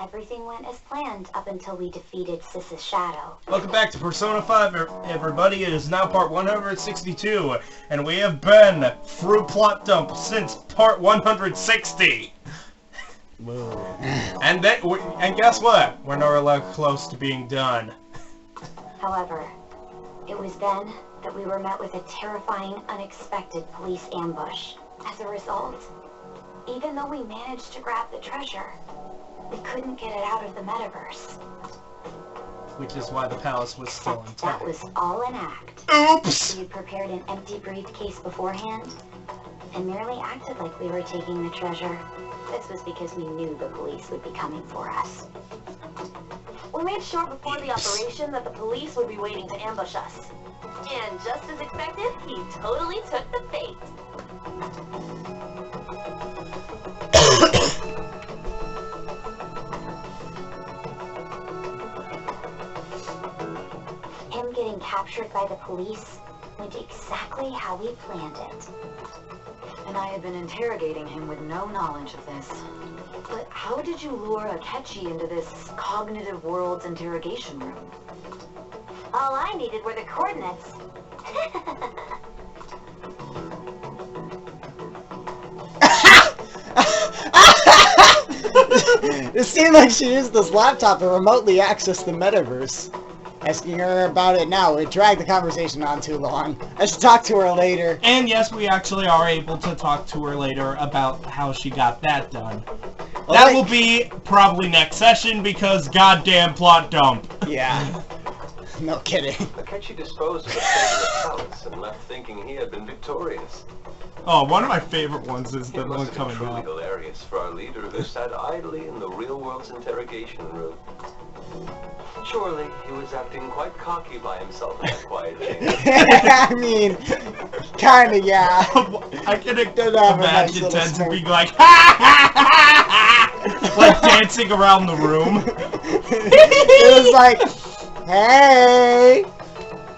Everything went as planned up until we defeated Sis's shadow. Welcome back to Persona 5, everybody. It is now part 162, and we have been through plot dump since part 160. Whoa. And guess what? We're nowhere close to being done. However, it was then that we were met with a terrifying, unexpected police ambush. As a result, even though we managed to grab the treasure, we couldn't get it out of the metaverse. Which is why the palace was still Except intact. that was all an act. Oops! We prepared an empty briefcase beforehand and merely acted like we were taking the treasure. This was because we knew the police would be coming for us. We made sure before the operation that the police would be waiting to ambush us. And just as expected, he totally took the bait. Him getting captured by the police went exactly how we planned it. And I had been interrogating him with no knowledge of this. But how did you lure Akechi into this cognitive world's interrogation room? All I needed were the coordinates. It seemed like she used this laptop to remotely access the metaverse. Asking her about it now would drag the conversation on too long. I should talk to her later. And yes, we actually are able to talk to her later about how she got that done. That will be probably next session because goddamn plot dump. Yeah. No kidding. Akechi disposed of the fate of the palace and left thinking he had been victorious. Oh, one of my favorite ones is the It one must have been coming truly up. hilarious for our leader who sat idly in the real world's interrogation room. Surely he was acting quite cocky by himself in that quiet chamber. I mean, kinda, yeah. I can Does have a nice imagine little Tenzin smirk. being like, ha ha ha ha, like dancing around the room. It was like, hey,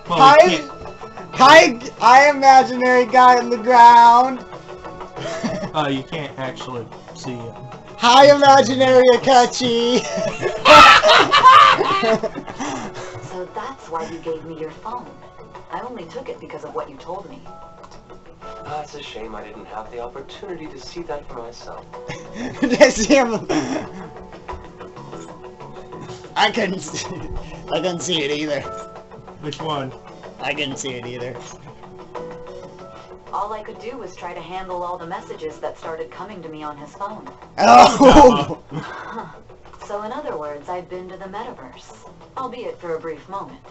Well, we can't- hi, imaginary guy in the ground. you can't actually see it. Hi, imaginary Akechi. So that's why you gave me your phone. I only took it because of what you told me. It's a shame I didn't have the opportunity to see that for myself. That's him. I couldn't see it either. Which one? I couldn't see it either. All I could do was try to handle all the messages that started coming to me on his phone. Oh! So in other words, I'd been to the metaverse, albeit for a brief moment.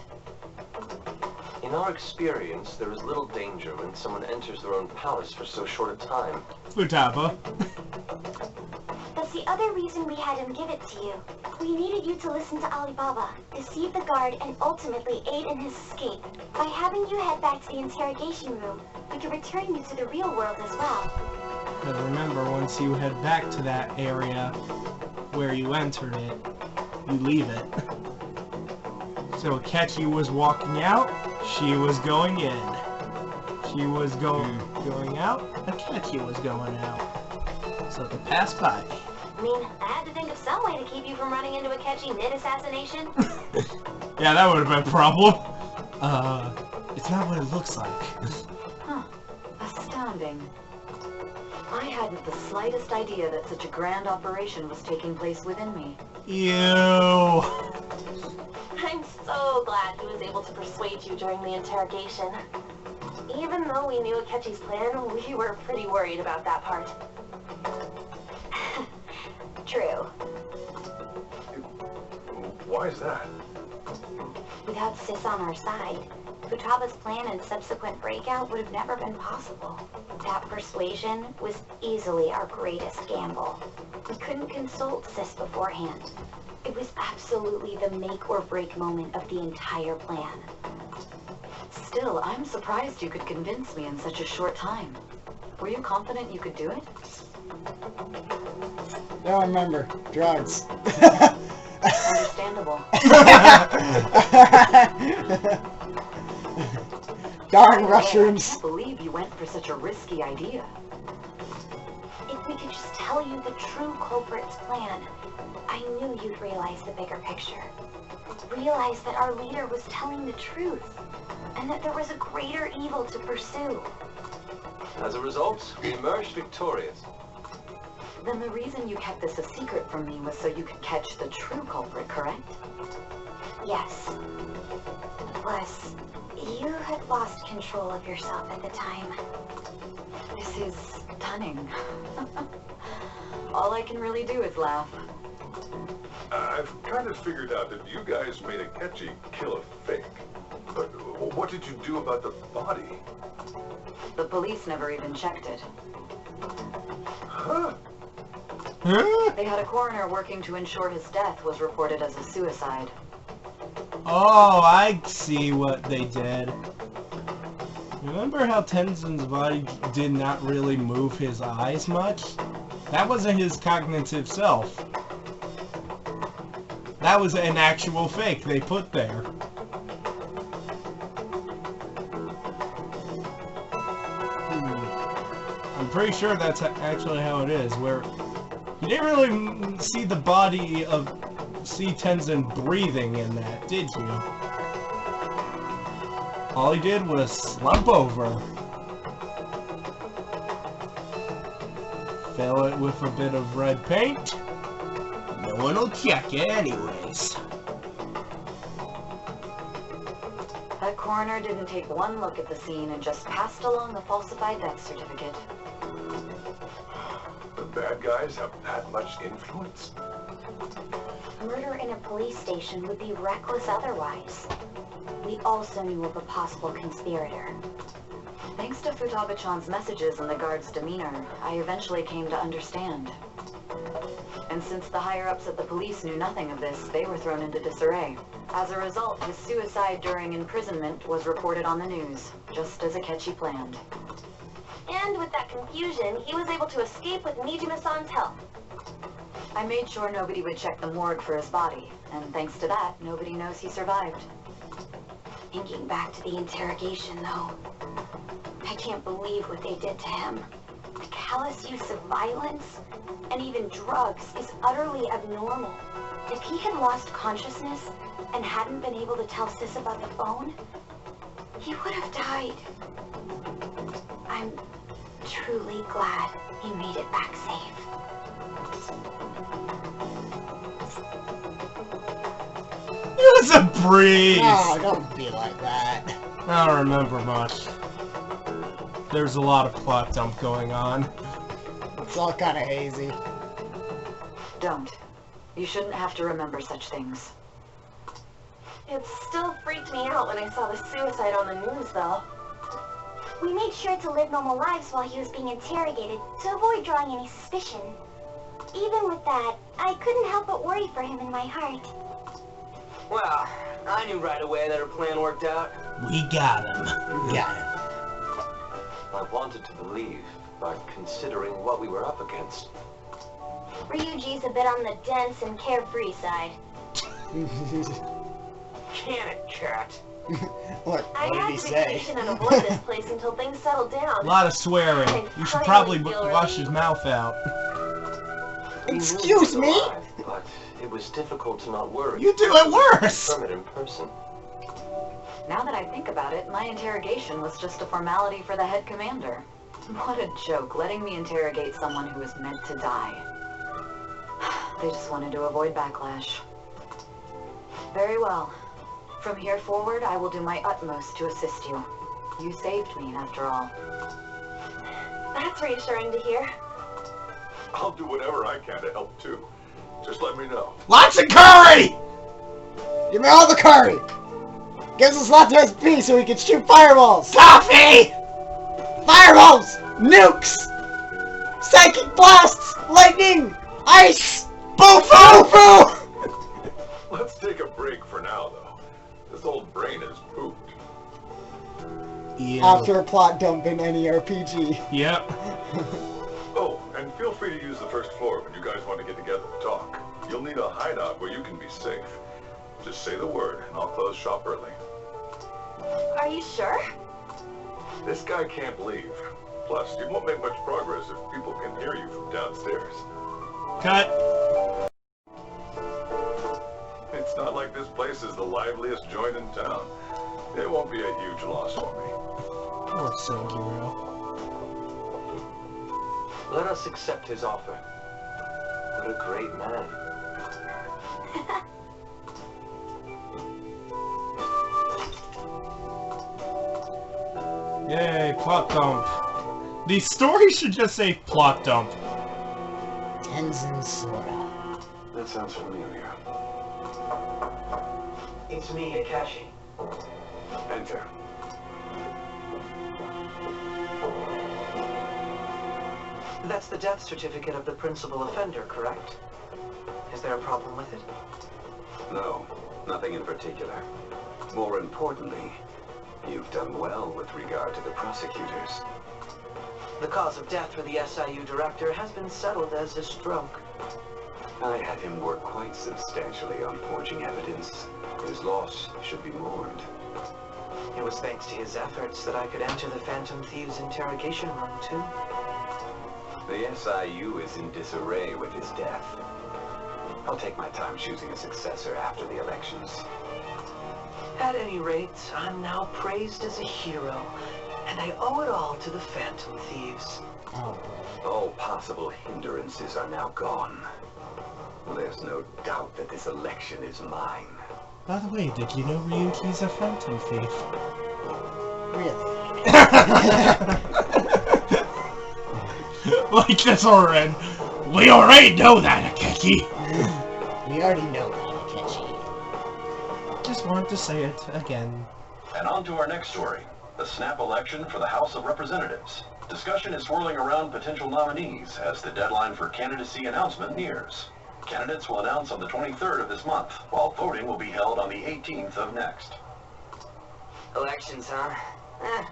In our experience, there is little danger when someone enters their own palace for so short a time. Futaba. That's the other reason we had him give it to you. We needed you to listen to Alibaba, deceive the guard, and ultimately aid in his escape. By having you head back to the interrogation room, we could return you to the real world as well. But remember, once you head back to that area where you entered it, you leave it. So Akechi was walking out, she was going in. She was going out, Akechi was going out. So they passed by. I mean, I had to think of some way to keep you from running into Akechi mid-assassination. Yeah, that would have been a problem. It's not what it looks like. Huh. Astounding. I hadn't the slightest idea that such a grand operation was taking place within me. Ew. I'm so glad he was able to persuade you during the interrogation. Even though we knew Akechi's plan, we were pretty worried about that part. True. Why is that? Without Sis on our side, Futaba's plan and subsequent breakout would have never been possible. That persuasion was easily our greatest gamble. We couldn't consult Sis beforehand. It was absolutely the make or break moment of the entire plan. Still, I'm surprised you could convince me in such a short time. Were you confident you could do it? Don't remember. Drugs. Understandable. Darn I mushrooms. can't believe you went for such a risky idea. If we could just tell you the true culprit's plan, I knew you'd realize the bigger picture. Realize that our leader was telling the truth, and that there was a greater evil to pursue. As a result, we emerged victorious. Then the reason you kept this a secret from me was so you could catch the true culprit, correct? Yes. Plus, you had lost control of yourself at the time. This is stunning. All I can really do is laugh. I've kind of figured out that you guys made Akechi kill a fake. But what did you do about the body? The police never even checked it. Huh? Huh? They had a coroner working to ensure his death was reported as a suicide. Oh, I see what they did. Remember how Tenzin's body did not really move his eyes much? That wasn't his cognitive self. That was an actual fake they put there. I'm pretty sure that's actually how it is, where you didn't really see the body of Tenzin breathing in that, did you? All he did was slump over. Fill it with a bit of red paint. No one will check it anyways. That coroner didn't take one look at the scene and just passed along the falsified death certificate. The bad guys have that much influence? Murder in a police station would be reckless otherwise. We also knew of a possible conspirator. Thanks to Futaba-chan's messages and the guard's demeanor, I eventually came to understand. And since the higher-ups at the police knew nothing of this, they were thrown into disarray. As a result, his suicide during imprisonment was reported on the news, just as Akechi planned. And with that confusion, he was able to escape with Nijima-san's help. I made sure nobody would check the morgue for his body, and thanks to that, nobody knows he survived. Thinking back to the interrogation, though, I can't believe what they did to him. The callous use of violence, and even drugs, is utterly abnormal. If he had lost consciousness and hadn't been able to tell Sis about the phone, he would have died. I'm truly glad he made it back safe. It was a breeze! Oh, don't be like that. I don't remember much. There's a lot of plot dump going on. It's all kind of hazy. Don't. You shouldn't have to remember such things. It still freaked me out when I saw the suicide on the news, though. We made sure to live normal lives while he was being interrogated to avoid drawing any suspicion. Even with that, I couldn't help but worry for him in my heart. Well, I knew right away that her plan worked out. We got him. Got it. I wanted to believe, but considering what we were up against, Ryuji's a bit on the dense and carefree side. Can it, cat? What I did he had to be say? patient and avoid this place until things settled down. A lot of swearing. You should probably wash his mouth out. we knew he Excuse was me? alive, but it was difficult to not worry. You do it worse! Confirm it in person. Now that I think about it, my interrogation was just a formality for the head commander. What a joke, letting me interrogate someone who was meant to die. They just wanted to avoid backlash. Very well. From here forward, I will do my utmost to assist you. You saved me, after all. That's reassuring to hear. I'll do whatever I can to help too. Just let me know. Lots of curry! Give me all the curry! Gives us lots of SP so we can shoot fireballs! Coffee! Fireballs! Nukes! Psychic blasts! Lightning! Ice! Boo-foo! Let's take a break for now, though. This old brain is pooped. Yeah. After a plot dump in any RPG. Yep. Oh, and feel free to use the first floor when you guys want to get together to talk. You'll need a hideout where you can be safe. Just say the word, and I'll close shop early. Are you sure? This guy can't leave. Plus, you won't make much progress if people can hear you from downstairs. Cut. It's not like this place is the liveliest joint in town. It won't be a huge loss for me. Poor silly hero. Let us accept his offer. What a great man. Yay, plot dump. The story should just say plot dump. Tenzin Sora. That sounds familiar. It's me, Akashi. Enter. That's the death certificate of the principal offender, correct? Is there a problem with it? No, nothing in particular. More importantly, you've done well with regard to the prosecutors. The cause of death for the SIU director has been settled as a stroke. I had him work quite substantially on forging evidence. His loss should be mourned. It was thanks to his efforts that I could enter the Phantom Thieves' interrogation room, too. The SIU is in disarray with his death. I'll take my time choosing a successor after the elections. At any rate, I'm now praised as a hero, and I owe it all to the Phantom Thieves. Oh, All possible hindrances are now gone. There's no doubt that this election is mine. By the way, did you know Ryuki's a phantom thief? really? Like this already. We already know that, Akechi. We already know that, Akechi. Just wanted to say it again. And on to our next story, the snap election for the House of Representatives. Discussion is swirling around potential nominees as the deadline for candidacy announcement nears. Candidates will announce on the 23rd of this month, while voting will be held on the 18th of next. Elections, huh?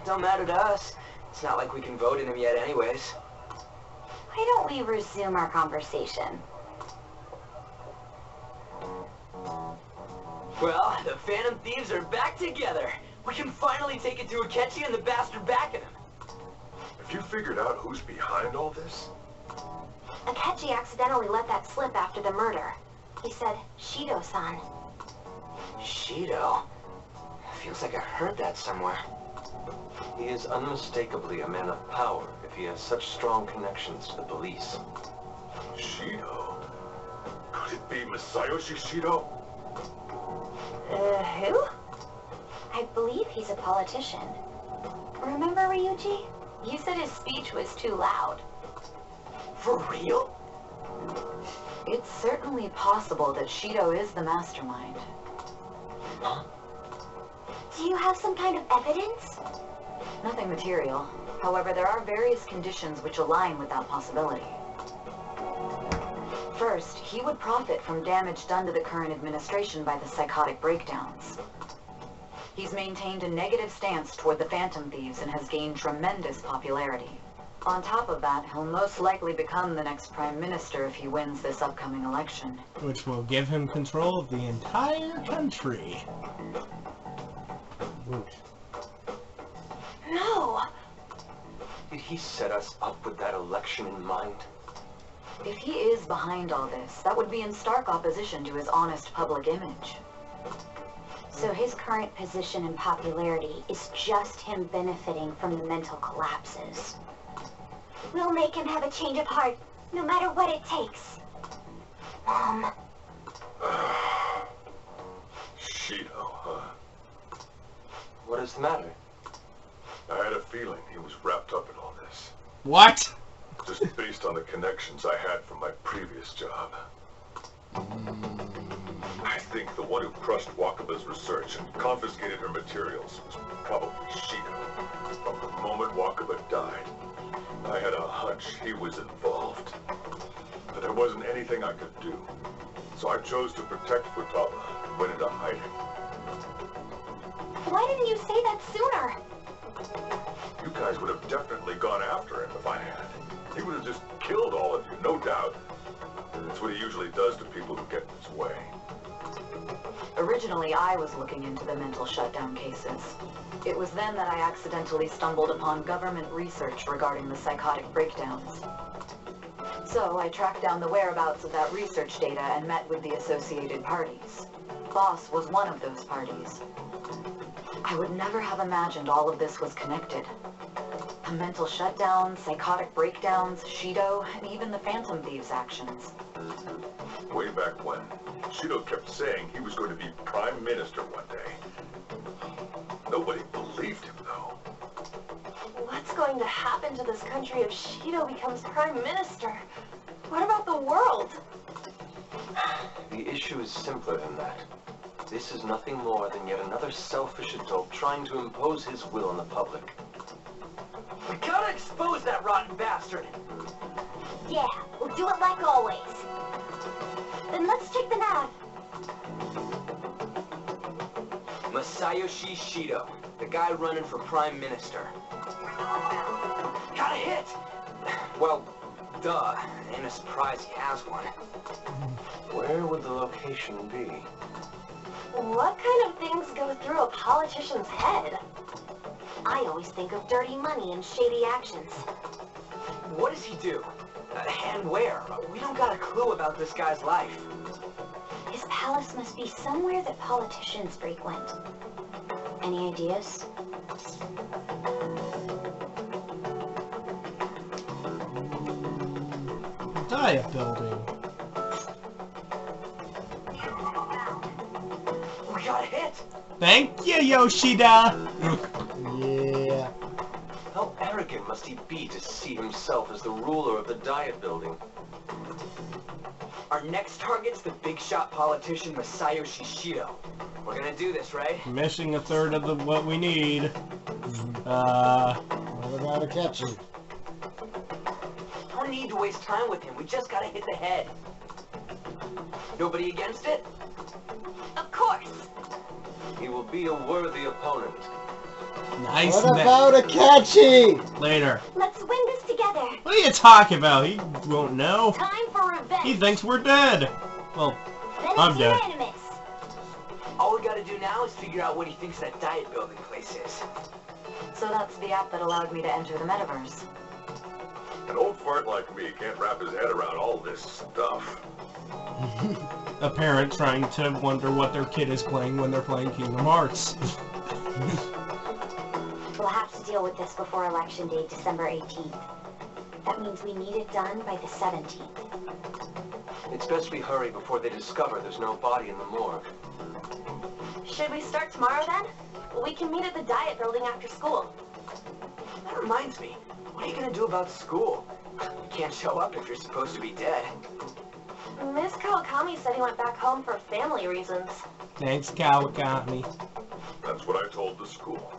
Don't matter to us. It's not like we can vote in them yet anyways. Why don't we resume our conversation? Well, the Phantom Thieves are back together. We can finally take it to Akechi and the bastard back at him. Have you figured out who's behind all this? Akechi accidentally let that slip after the murder. He said, Shido-san. Shido? Feels like I heard that somewhere. He is unmistakably a man of power if he has such strong connections to the police. Shido? Could it be Masayoshi Shido? Who? I believe he's a politician. Remember, Ryuji? You said his speech was too loud. For real? It's certainly possible that Shido is the mastermind. Huh? Do you have some kind of evidence? Nothing material. However, there are various conditions which align with that possibility. First, he would profit from damage done to the current administration by the psychotic breakdowns. He's maintained a negative stance toward the Phantom Thieves and has gained tremendous popularity. On top of that, he'll most likely become the next Prime Minister if he wins this upcoming election. Which will give him control of the entire country. No. Did he set us up with that election in mind? If he is behind all this, that would be in stark opposition to his honest public image. So his current position and popularity is just him benefiting from the mental collapses. We'll make him have a change of heart, no matter what it takes. Mom. Shido, huh? What is the matter? I had a feeling he was wrapped up in all this. What? Just based on the connections I had from my previous job. I think the one who crushed Wakaba's research and confiscated her materials was probably Shido. From the moment Wakaba died, I had a hunch he was involved. But there wasn't anything I could do. So I chose to protect Futaba and went into hiding. Why didn't you say that sooner? You guys would have definitely gone after him if I had. He would have just killed all of you, no doubt. That's what he usually does to people who get in his way. Originally, I was looking into the mental shutdown cases. It was then that I accidentally stumbled upon government research regarding the psychotic breakdowns. So I tracked down the whereabouts of that research data and met with the associated parties. Boss was one of those parties. I would never have imagined all of this was connected. The mental shutdown, psychotic breakdowns, Shido, and even the Phantom Thieves' actions. Way back when, Shido kept saying he was going to be Prime Minister one day. Nobody believed him, though. What's going to happen to this country if Shido becomes Prime Minister? What about the world? The issue is simpler than that. This is nothing more than yet another selfish adult trying to impose his will on the public. We gotta expose that rotten bastard! Yeah, we'll do it like always. Then let's check the nav. Masayoshi Shido, the guy running for Prime Minister. Got a hit! Well, duh. Ain't a surprise he has one. Where would the location be? What kind of things go through a politician's head? I always think of dirty money and shady actions. What does he do? And where? We don't got a clue about this guy's life. His palace must be somewhere that politicians frequent. Any ideas? Diet building. We got a hit! Thank you, Yoshida! Yeah. How arrogant must he be to see himself as the ruler of the Diet Building? Our next target's the big shot politician Masayoshi Shido. We're gonna do this, right? Missing a third of what we need. What about a catchy? No need to waste time with him. We just gotta hit the head. Nobody against it? Of course! He will be a worthy opponent. Nice. What about a catchy? Later. Let's win this together. What are you talking about? He won't know. Time for revenge. He thinks we're dead. Well, Then I'm it's dead. unanimous. All we gotta do now is figure out what he thinks that diet building place is. So that's the app that allowed me to enter the metaverse. An old fart like me can't wrap his head around all this stuff. A parent trying to wonder what their kid is playing when they're playing Kingdom Hearts. We'll have to deal with this before Election Day, December 18th. That means we need it done by the 17th. It's best we hurry before they discover there's no body in the morgue. Should we start tomorrow then? We can meet at the Diet Building after school. That reminds me. What are you gonna do about school? You can't show up if you're supposed to be dead. Miss Kawakami said he went back home for family reasons. Thanks, Kawakami. That's what I told the school.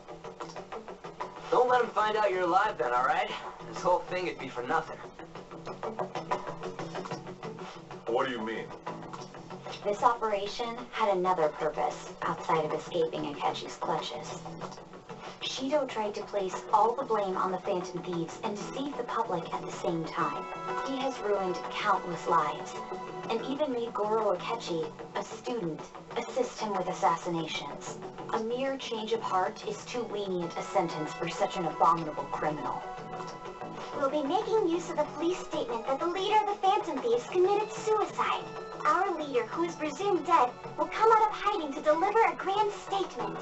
Don't let him find out you're alive then, alright? This whole thing would be for nothing. What do you mean? This operation had another purpose outside of escaping Akechi's clutches. Shido tried to place all the blame on the Phantom Thieves and deceive the public at the same time. He has ruined countless lives, and even made Goro Akechi, a student, assist him with assassinations. A mere change of heart is too lenient a sentence for such an abominable criminal. We'll be making use of the police statement that the leader of the Phantom Thieves committed suicide. Our leader, who is presumed dead, will come out of hiding to deliver a grand statement.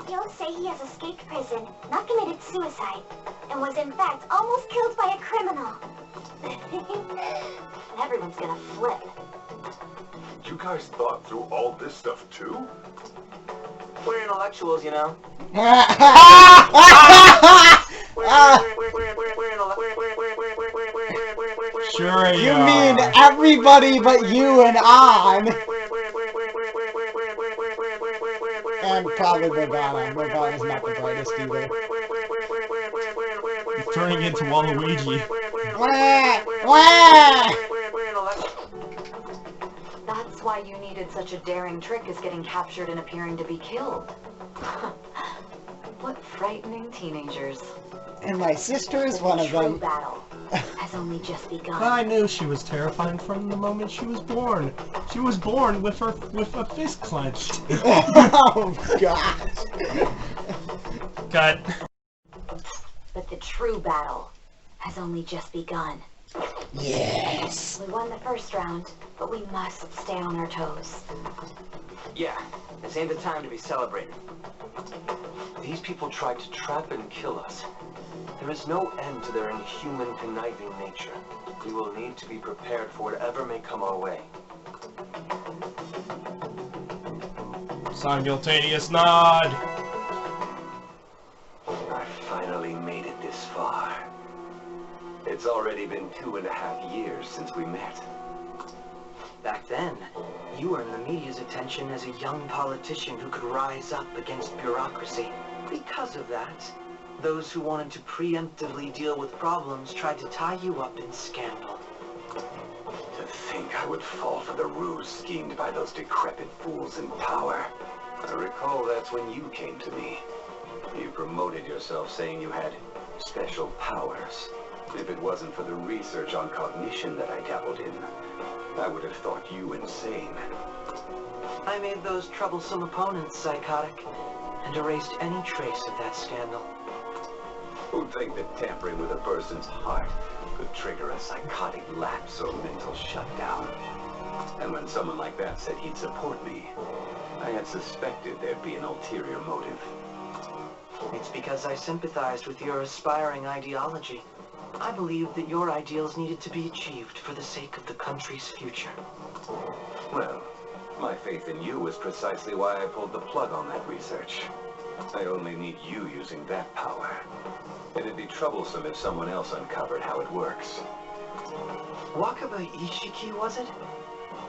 He'll say he has escaped prison, not committed suicide, and was in fact almost killed by a criminal. Everyone's gonna flip. You guys thought through all this stuff too? We're intellectuals, you know. Sure You mean everybody but you and I. And probably Morgana. Morgana's not the brightest either. He's turning into Waluigi. Wah! Wah! That's why you needed such a daring trick as getting captured and appearing to be killed. What frightening teenagers. And my sister is one of True them. battle. has only just begun. I knew she was terrifying from the moment she was born. She was born with a fist clenched. Oh, God. Cut. But the true battle has only just begun. Yes. We won the first round, but we must stay on our toes. Yeah, this ain't the time to be celebrating. These people tried to trap and kill us. There is no end to their inhuman, conniving nature. We will need to be prepared for whatever may come our way. Simultaneous nod. I finally made it this far. It's already been 2.5 years since we met. Back then, you earned the media's attention as a young politician who could rise up against bureaucracy. Because of that, those who wanted to preemptively deal with problems tried to tie you up in scandal. To think I would fall for the ruse schemed by those decrepit fools in power. I recall that's when you came to me. You promoted yourself saying you had special powers. If it wasn't for the research on cognition that I dabbled in, I would have thought you insane. I made those troublesome opponents psychotic and erased any trace of that scandal. Who'd think that tampering with a person's heart could trigger a psychotic lapse or mental shutdown? And when someone like that said he'd support me, I had suspected there'd be an ulterior motive. It's because I sympathized with your aspiring ideology. I believed that your ideals needed to be achieved for the sake of the country's future. Well, my faith in you was precisely why I pulled the plug on that research. I only need you using that power. It'd be troublesome if someone else uncovered how it works. Wakaba Ishiki, was it?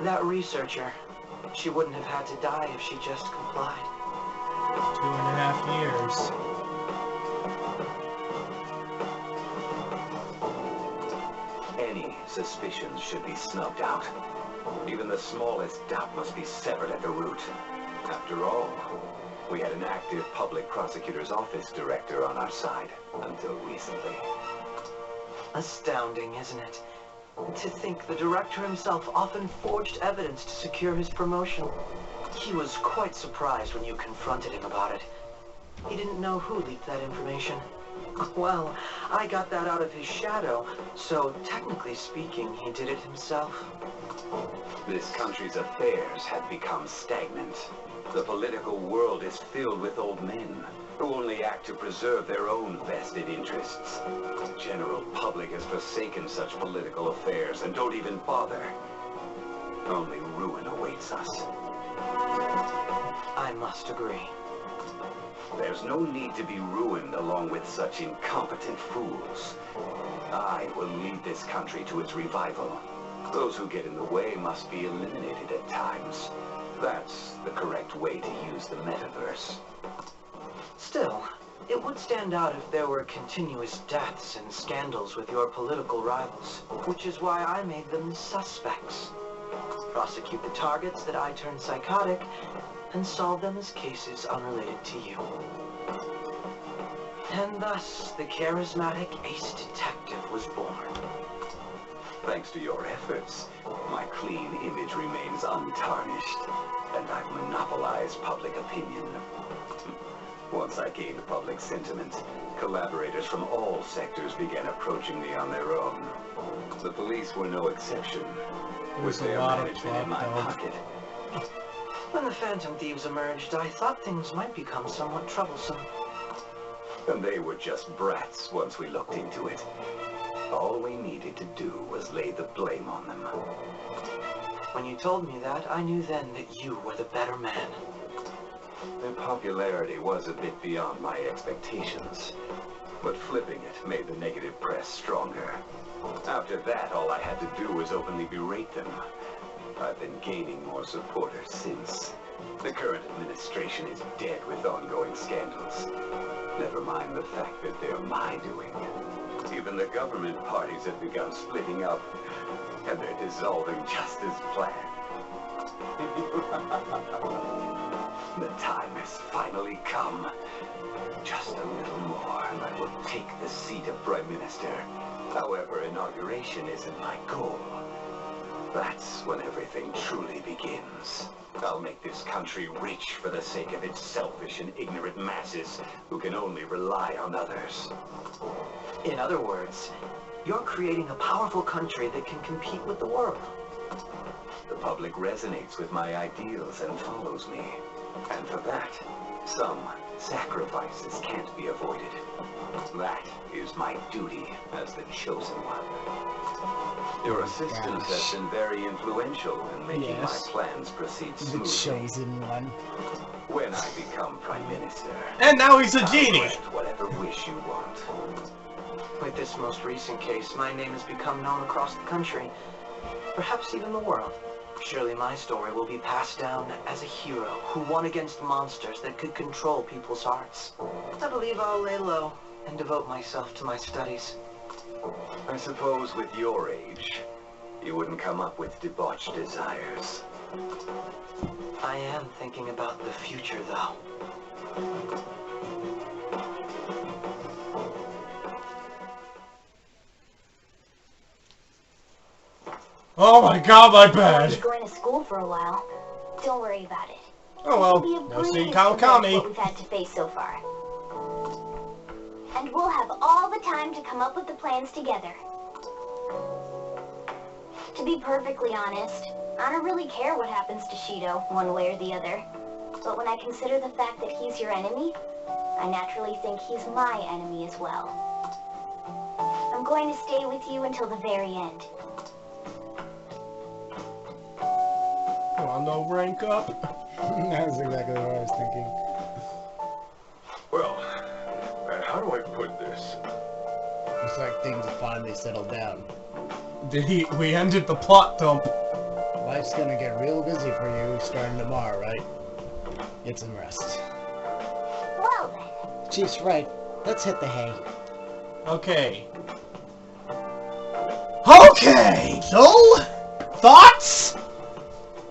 That researcher. She wouldn't have had to die if she just complied. 2.5 years. Any suspicions should be snubbed out. Even the smallest doubt must be severed at the root. After all, we had an active public prosecutor's office director on our side until recently. Astounding, isn't it? To think the director himself often forged evidence to secure his promotion. He was quite surprised when you confronted him about it. He didn't know who leaked that information. Well, I got that out of his shadow, so technically speaking, he did it himself. This country's affairs have become stagnant. The political world is filled with old men who only act to preserve their own vested interests. The general public has forsaken such political affairs and don't even bother. Only ruin awaits us. I must agree. There's no need to be ruined along with such incompetent fools. I will lead this country to its revival. Those who get in the way must be eliminated at times. That's the correct way to use the metaverse. Still, it would stand out if there were continuous deaths and scandals with your political rivals, which is why I made them suspects. Prosecute the targets that I turned psychotic, and solve them as cases unrelated to you. And thus, the charismatic ace detective was born. Thanks to your efforts, my clean image remains untarnished, and I've monopolized public opinion. Once I gained public sentiment, collaborators from all sectors began approaching me on their own. The police were no exception, with their management in my pocket. When the Phantom Thieves emerged, I thought things might become somewhat troublesome. And they were just brats once we looked into it. All we needed to do was lay the blame on them. When you told me that, I knew then that you were the better man. Their popularity was a bit beyond my expectations, but flipping it made the negative press stronger. After that, all I had to do was openly berate them. I've been gaining more supporters since. The current administration is dead with ongoing scandals. Never mind the fact that they're my doing. Even the government parties have begun splitting up, and they're dissolving just as planned. The time has finally come. Just a little more, and I will take the seat of Prime Minister. However, inauguration isn't my goal. That's when everything truly begins. I'll make this country rich for the sake of its selfish and ignorant masses who can only rely on others. In other words, you're creating a powerful country that can compete with the world. The public resonates with my ideals and follows me. And for that, some sacrifices can't be avoided. That is my duty as the chosen one. Your assistance has been very influential in making my plans proceed The smoothly. chosen one. When I become Prime Minister, And now he's a I'll genie. grant whatever wish you want. With this most recent case, my name has become known across the country, perhaps even the world. Surely my story will be passed down as a hero who won against monsters that could control people's hearts. I believe I'll lay low and devote myself to my studies. I suppose with your age, you wouldn't come up with debauched desires. I am thinking about the future, though. Oh my god, my I'll bad. be going to school for a while. Don't worry about it. Oh It'll be a well, no breeze seeing compared to Kawakami. what we've had to face so far. And we'll have all the time to come up with the plans together. To be perfectly honest, I don't really care what happens to Shido, one way or the other. But when I consider the fact that he's your enemy, I naturally think he's my enemy as well. I'm going to stay with you until the very end. Well, no rank up. That's exactly what I was thinking. Well, how do I put this? Looks like things have finally settled down. We ended the plot dump. Life's gonna get real busy for you starting tomorrow, right? Get some rest. Well then. Chief's right. Let's hit the hay. Okay. Okay, Joel! Thoughts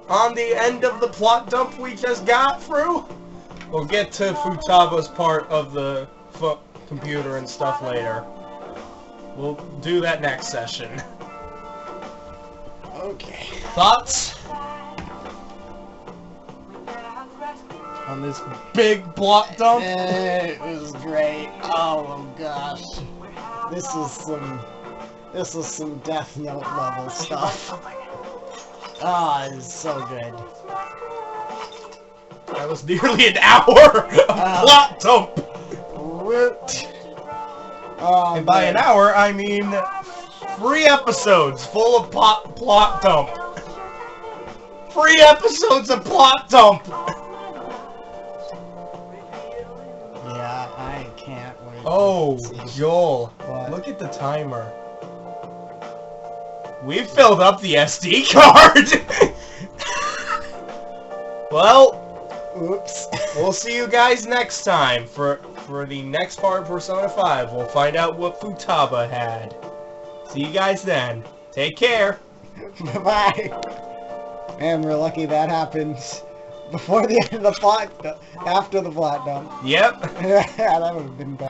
on the end of the plot dump we just got through? We'll get to Futaba's part of the computer and stuff later. We'll do that next session. Okay. Thoughts on this big plot dump? It was great. Oh gosh. This is some Death Note level stuff. Ah, it's so good. That was nearly an hour of plot dump! Woot. Oh, And by an hour, I mean 3 episodes full of plot dump. 3 episodes of plot dump! Yeah, I can't wait. Oh, to see. Joel, What? look at the timer. We filled up the SD card! Well, Oops. we'll see you guys next time for the next part of Persona 5. We'll find out what Futaba had. See you guys then. Take care. Bye. Man, we're lucky that happens before the end of the plot, after the plot dump. Yep. Yeah, that would have been bad.